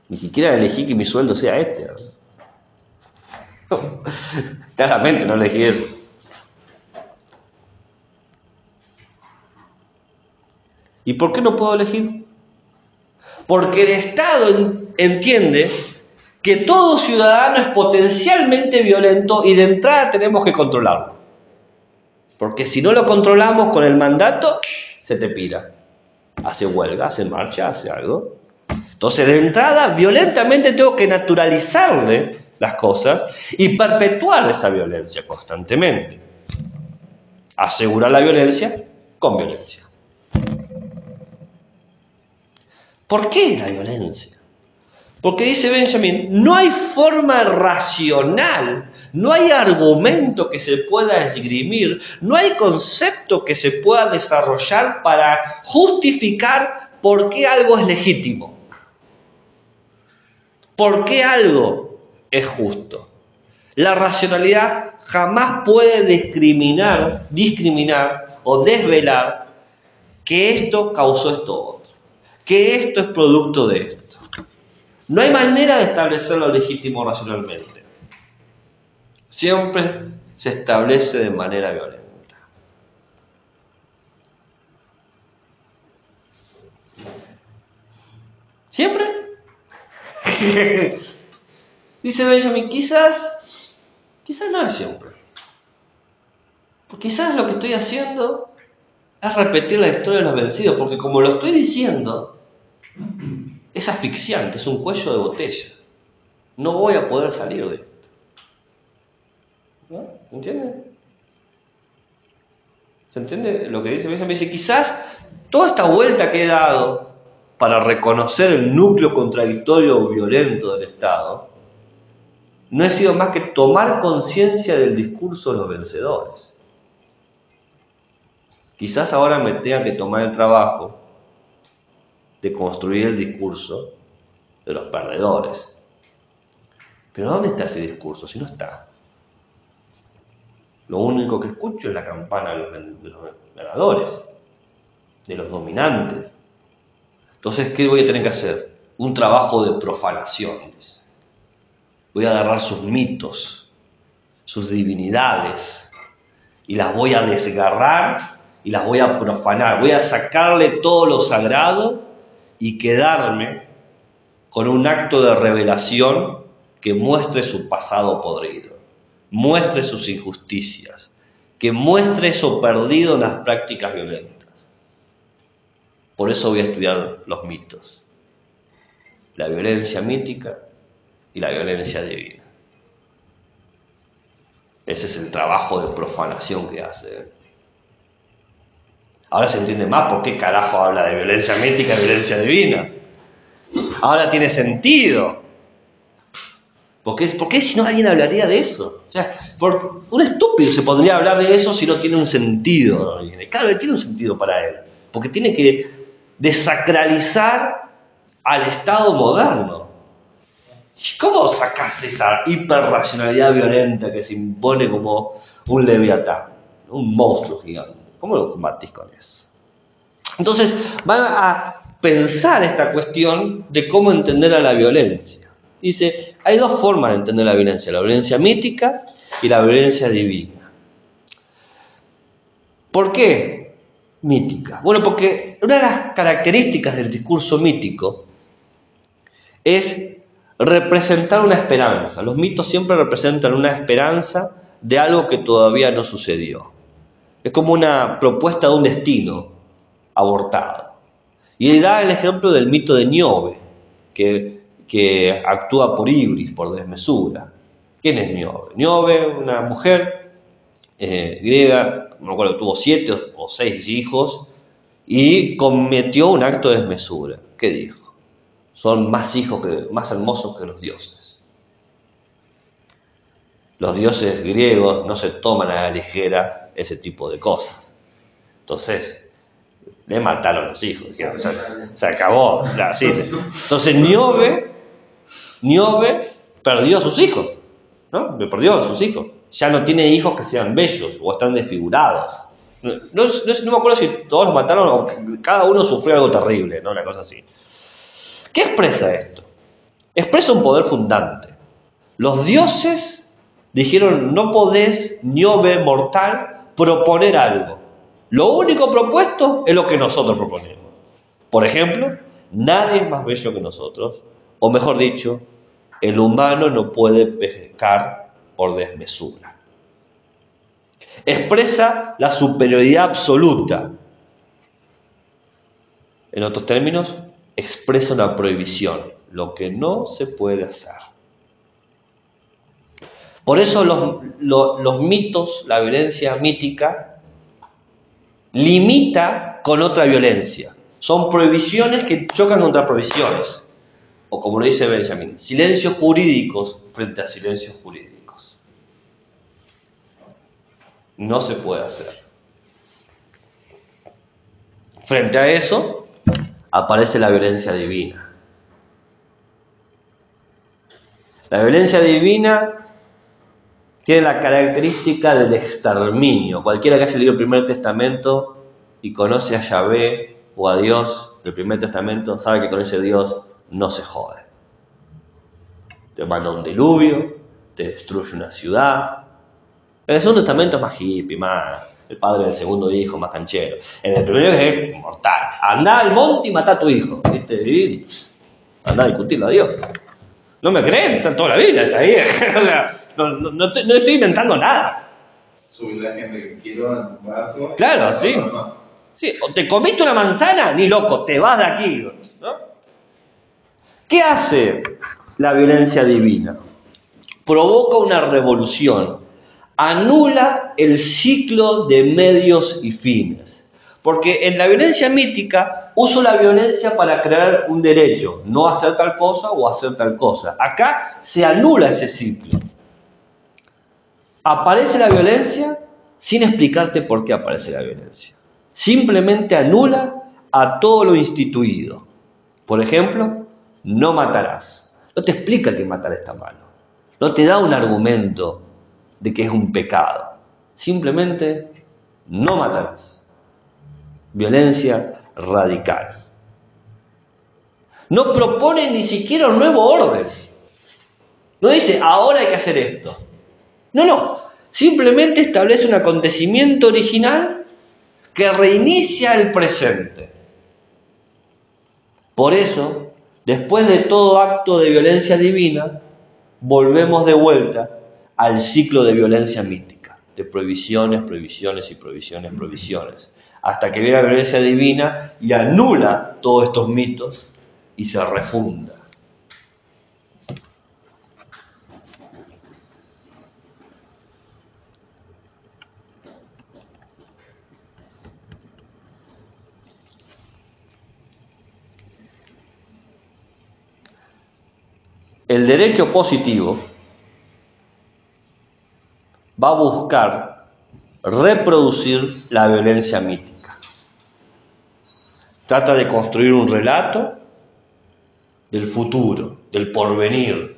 Ni siquiera elegí que mi sueldo sea este. ¿No? Claramente no elegí eso. ¿Y por qué no puedo elegir? Porque el Estado entiende que todo ciudadano es potencialmente violento y de entrada tenemos que controlarlo. Porque si no lo controlamos con el mandato, se te pira. Hace huelga, hace marcha, hace algo. Entonces, de entrada, violentamente tengo que naturalizarle las cosas y perpetuar esa violencia constantemente. Asegurar la violencia con violencia. ¿Por qué la violencia? Porque dice Benjamin, no hay forma racional, no hay argumento que se pueda esgrimir, no hay concepto que se pueda desarrollar para justificar por qué algo es legítimo, por qué algo es justo. La racionalidad jamás puede discriminar o desvelar que esto causó esto otro, que esto es producto de esto. No hay manera de establecer lo legítimo racionalmente. Siempre se establece de manera violenta. ¿Siempre? Dice Benjamin, quizás no es siempre. Porque quizás lo que estoy haciendo es repetir la historia de los vencidos, porque como lo estoy diciendo, es asfixiante, es un cuello de botella. No voy a poder salir de esto. ¿No? ¿Entienden? ¿Se entiende lo que dice Benjamin? Dice, quizás toda esta vuelta que he dado para reconocer el núcleo contradictorio o violento del Estado no he sido más que tomar conciencia del discurso de los vencedores. Quizás ahora me tenga que tomar el trabajo de construir el discurso de los perdedores. Pero ¿dónde está ese discurso? Si no está. Lo único que escucho es la campana de los ganadores, de los dominantes. Entonces, ¿qué voy a tener que hacer? Un trabajo de profanación. Voy a agarrar sus mitos, sus divinidades, y las voy a desgarrar y las voy a profanar. Voy a sacarle todo lo sagrado y quedarme con un acto de revelación que muestre su pasado podrido, muestre sus injusticias, que muestre eso perdido en las prácticas violentas. Por eso voy a estudiar los mitos, la violencia mítica y la violencia divina. Ese es el trabajo de profanación que hace. Ahora se entiende más por qué carajo habla de violencia mítica y violencia divina. Ahora tiene sentido. ¿Por qué si no alguien hablaría de eso? O sea, un estúpido se podría hablar de eso si no tiene un sentido. Claro, tiene un sentido para él. Porque tiene que desacralizar al Estado moderno. ¿Cómo sacás esa hiperracionalidad violenta que se impone como un leviatán? Un monstruo gigante. ¿Cómo lo combatís con eso? Entonces, van a pensar esta cuestión de cómo entender a la violencia. Dice, hay dos formas de entender la violencia mítica y la violencia divina. ¿Por qué mítica? Bueno, porque una de las características del discurso mítico es representar una esperanza. Los mitos siempre representan una esperanza de algo que todavía no sucedió. Es como una propuesta de un destino abortado. Y él da el ejemplo del mito de Níobe, que actúa por ibris, por desmesura. ¿Quién es Níobe? Níobe, una mujer griega, no me acuerdo, tuvo 7 o 6 hijos y cometió un acto de desmesura. ¿Qué dijo? Son más hermosos que los dioses. Los dioses griegos no se toman a la ligera ese tipo de cosas. Entonces, le mataron los hijos, dijeron, se acabó. Sí. Entonces Níobe perdió a sus hijos, ¿no? Perdió a sus hijos. Ya no tiene hijos que sean bellos o están desfigurados. No me acuerdo si todos los mataron o cada uno sufrió algo terrible, ¿no? Una cosa así. ¿Qué expresa esto? Expresa un poder fundante. Los dioses dijeron, no podés, Níobe mortal, proponer algo. Lo único propuesto es lo que nosotros proponemos. Por ejemplo, nadie es más bello que nosotros, o mejor dicho, el humano no puede pecar por desmesura. Expresa la superioridad absoluta. En otros términos, expresa una prohibición, lo que no se puede hacer. Por eso los mitos, la violencia mítica, limita con otra violencia. Son prohibiciones que chocan contra prohibiciones. O como lo dice Benjamin, silencios jurídicos frente a silencios jurídicos. No se puede hacer. Frente a eso, aparece la violencia divina. La violencia divina tiene la característica del exterminio. Cualquiera que haya leído el Primer Testamento y conoce a Yahvé o a Dios del Primer Testamento sabe que con ese Dios no se jode. Te manda un diluvio, te destruye una ciudad. En el Segundo Testamento es más hippie, más el padre del segundo hijo, más canchero. En el primero es mortal. Andá al monte y matá a tu hijo. ¿Viste? Y andá a discutirlo a Dios. ¿No me creen? Está en toda la Biblia, está ahí. No estoy inventando nada. Subir la gente que quiero en un barco. Claro, sí. Sí. O te comiste una manzana, ni loco, te vas de aquí, ¿no? ¿Qué hace la violencia divina? Provoca una revolución. Anula el ciclo de medios y fines. Porque en la violencia mítica uso la violencia para crear un derecho, no hacer tal cosa o hacer tal cosa. Acá se anula ese ciclo. Aparece la violencia sin explicarte por qué aparece la violencia. Simplemente anula a todo lo instituido. Por ejemplo, no matarás. No te explica que matar está malo. No te da un argumento de que es un pecado. Simplemente no matarás. Violencia radical. No propone ni siquiera un nuevo orden. No dice, ahora hay que hacer esto. No. Simplemente establece un acontecimiento original que reinicia el presente. Por eso, después de todo acto de violencia divina, volvemos de vuelta al ciclo de violencia mítica, de prohibiciones, prohibiciones y prohibiciones, prohibiciones, hasta que viene la violencia divina y anula todos estos mitos y se refunda. El derecho positivo va a buscar reproducir la violencia mítica. Trata de construir un relato del futuro, del porvenir.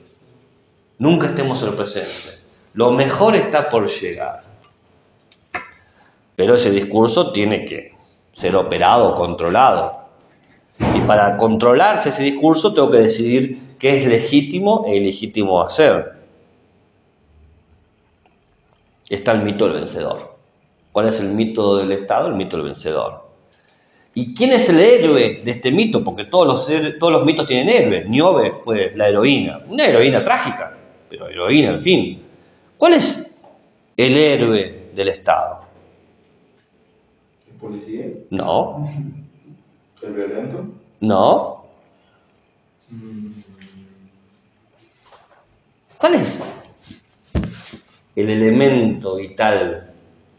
Nunca estemos en el presente. Lo mejor está por llegar. Pero ese discurso tiene que ser operado, controlado. Y para controlarse ese discurso tengo que decidir qué es legítimo e ilegítimo hacer. Está el mito del vencedor. ¿Cuál es el mito del Estado? El mito del vencedor. ¿Y quién es el héroe de este mito? Porque todos los mitos tienen héroe. Niobe fue la heroína. Una heroína trágica, pero heroína al fin. ¿Cuál es el héroe del Estado? ¿El policía? No. ¿El violento? No. ¿Cuál es el elemento vital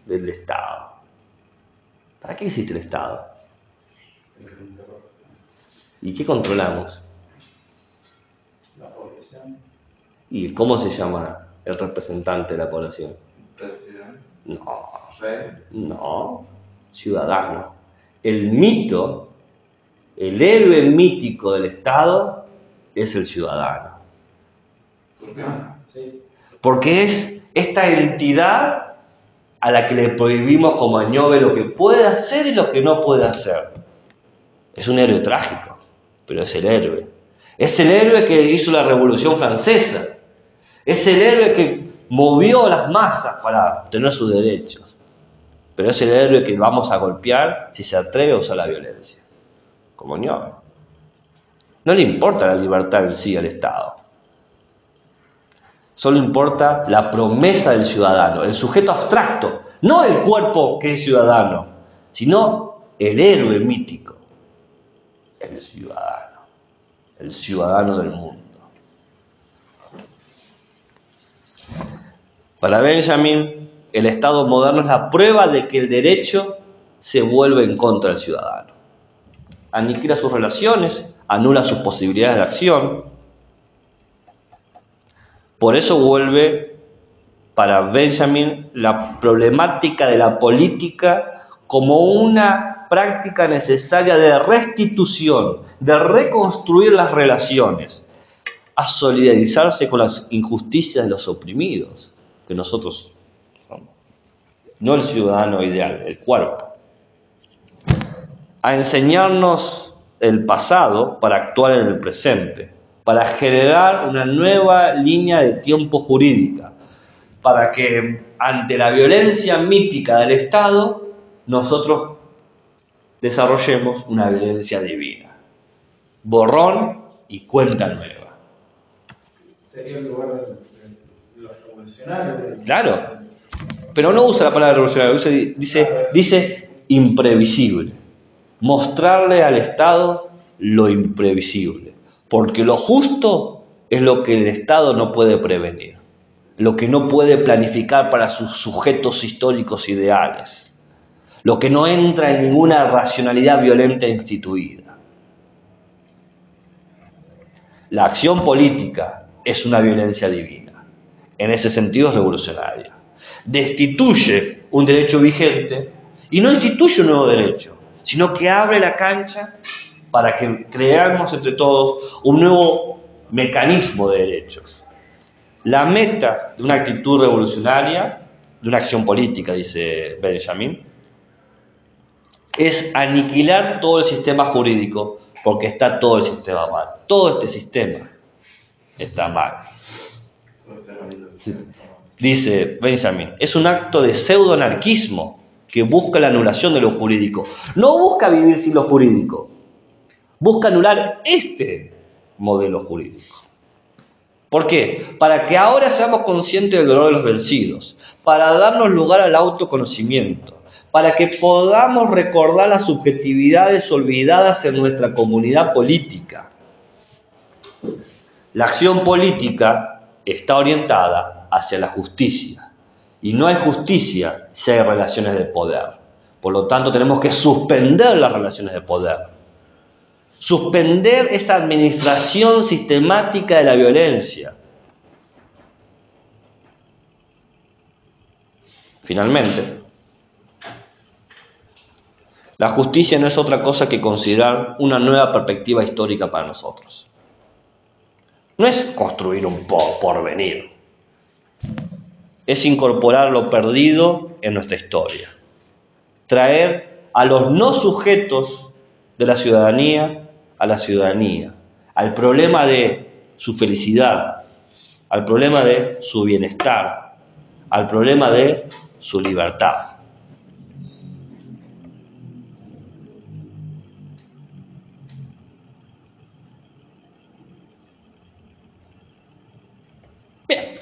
del Estado? ¿Para qué existe el Estado? ¿Y qué controlamos? La población. ¿Y cómo se llama el representante de la población? ¿Presidente? No, ¿Rey? no, ciudadano. El mito, el héroe mítico del Estado es el ciudadano. ¿Por qué? Sí. Porque es esta entidad a la que le prohibimos como a Niobe lo que puede hacer y lo que no puede hacer. Es un héroe trágico, pero es el héroe. Es el héroe que hizo la Revolución Francesa. Es el héroe que movió a las masas para obtener sus derechos. Pero es el héroe que vamos a golpear si se atreve a usar la violencia, como Niobe. No le importa la libertad en sí al Estado. Solo importa la promesa del ciudadano, el sujeto abstracto, no el cuerpo que es ciudadano, sino el héroe mítico, el ciudadano del mundo. Para Benjamin, el Estado moderno es la prueba de que el derecho se vuelve en contra del ciudadano. Aniquila sus relaciones, anula sus posibilidades de acción. Por eso vuelve para Benjamin la problemática de la política como una práctica necesaria de restitución, de reconstruir las relaciones, a solidarizarse con las injusticias de los oprimidos, que nosotros somos, no el ciudadano ideal, el cuerpo, a enseñarnos el pasado para actuar en el presente, para generar una nueva línea de tiempo jurídica, para que ante la violencia mítica del Estado nosotros desarrollemos una violencia divina. Borrón y cuenta nueva. Sería el lugar de los revolucionarios. Claro, pero no usa la palabra revolucionario, dice imprevisible. Mostrarle al Estado lo imprevisible. Porque lo justo es lo que el Estado no puede prevenir, lo que no puede planificar para sus sujetos históricos ideales, lo que no entra en ninguna racionalidad violenta instituida. La acción política es una violencia divina, en ese sentido es revolucionaria. Destituye un derecho vigente Y no instituye un nuevo derecho, sino que abre la cancha para que creemos entre todos un nuevo mecanismo de derechos. La meta de una actitud revolucionaria, de una acción política, dice Benjamin, es aniquilar todo el sistema jurídico, porque está todo el sistema mal. Todo este sistema está mal. Dice Benjamin, es un acto de pseudo-anarquismo que busca la anulación de lo jurídico. No busca vivir sin lo jurídico, busca anular este modelo jurídico. ¿Por qué? Para que ahora seamos conscientes del dolor de los vencidos, para darnos lugar al autoconocimiento, para que podamos recordar las subjetividades olvidadas en nuestra comunidad política. La acción política está orientada hacia la justicia, y no hay justicia si hay relaciones de poder. Por lo tanto, tenemos que suspender las relaciones de poder. Suspender esa administración sistemática de la violencia. Finalmente, la justicia no es otra cosa que considerar una nueva perspectiva histórica para nosotros. No es construir un porvenir. Es incorporar lo perdido en nuestra historia. Traer a los no sujetos de la ciudadanía a la ciudadanía, al problema de su felicidad, al problema de su bienestar, al problema de su libertad. Bien.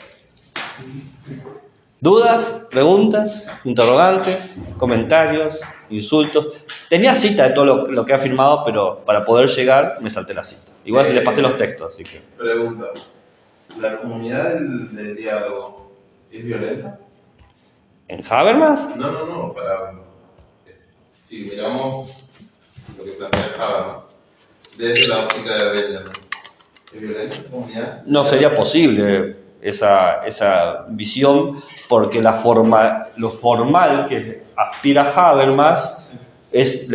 ¿Dudas, preguntas, interrogantes, comentarios, insultos? Tenía cita de todo lo que ha firmado, pero para poder llegar me salté la cita. Igual le pasé los textos, así que... Pregunta, ¿la comunidad del diálogo es violenta? ¿En Habermas? No, si miramos lo que plantea Habermas, desde la óptica de Benjamin, ¿es violenta esa comunidad? No sería posible esa visión, porque lo formal que aspira Habermas es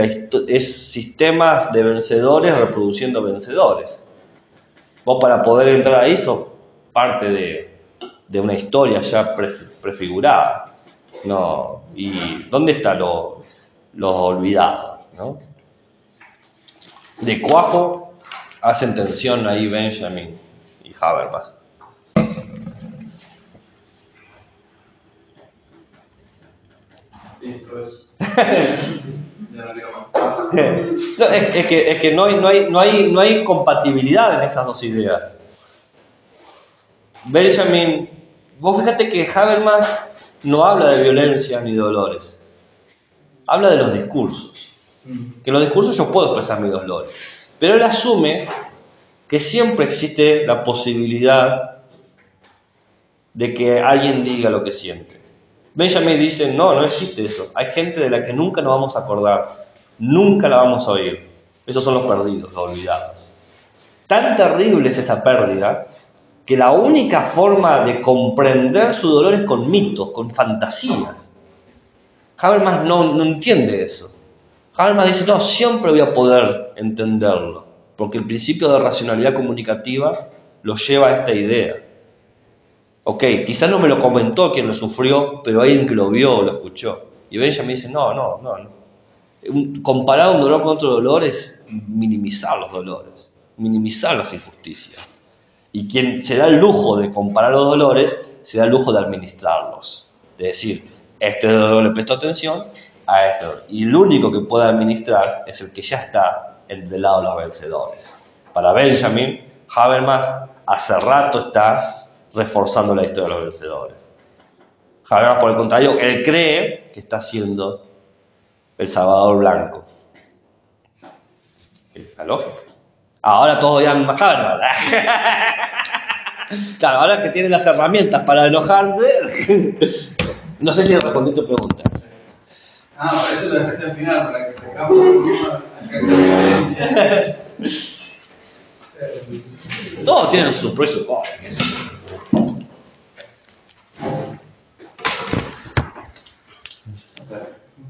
sistemas de vencedores reproduciendo vencedores. Vos, para poder entrar ahí, sos parte de una historia ya prefigurada, ¿no? ¿Y dónde está lo olvidado, ¿no? De cuajo hacen tensión ahí Benjamin y Habermas. Listo, eso. Ya no quiero más. No, es que no hay compatibilidad en esas dos ideas. Benjamin, vos fíjate que Habermas no habla de violencia ni dolores, habla de los discursos. Que en los discursos yo puedo expresar mis dolores, pero él asume que siempre existe la posibilidad de que alguien diga lo que siente. Benjamin dice, no existe eso. Hay gente de la que nunca nos vamos a acordar, nunca la vamos a oír. Esos son los perdidos, los olvidados. Tan terrible es esa pérdida que la única forma de comprender su dolor es con mitos, con fantasías. Habermas no entiende eso. Habermas dice, no, siempre voy a poder entenderlo, porque el principio de racionalidad comunicativa lo lleva a esta idea. Ok, quizás no me lo comentó quien lo sufrió, pero alguien que lo vio o lo escuchó. Y Benjamin dice, no. Comparar un dolor con otro dolor es minimizar los dolores, minimizar las injusticias. Y quien se da el lujo de comparar los dolores, se da el lujo de administrarlos. De decir, este dolor le prestó atención a este dolor. Y el único que puede administrar es el que ya está del lado de los vencedores. Para Benjamin, Habermas hace rato está reforzando la historia de los vencedores. Habermas, por el contrario, él cree que está siendo el Salvador blanco. La lógica. Ahora todos llaman a Habermas. Claro, ahora que tiene las herramientas para enojarse. No sé si respondí tu pregunta. Por eso lo dejaste al final, para que se acabó esa violencia. Todos tienen su precio. Gracias.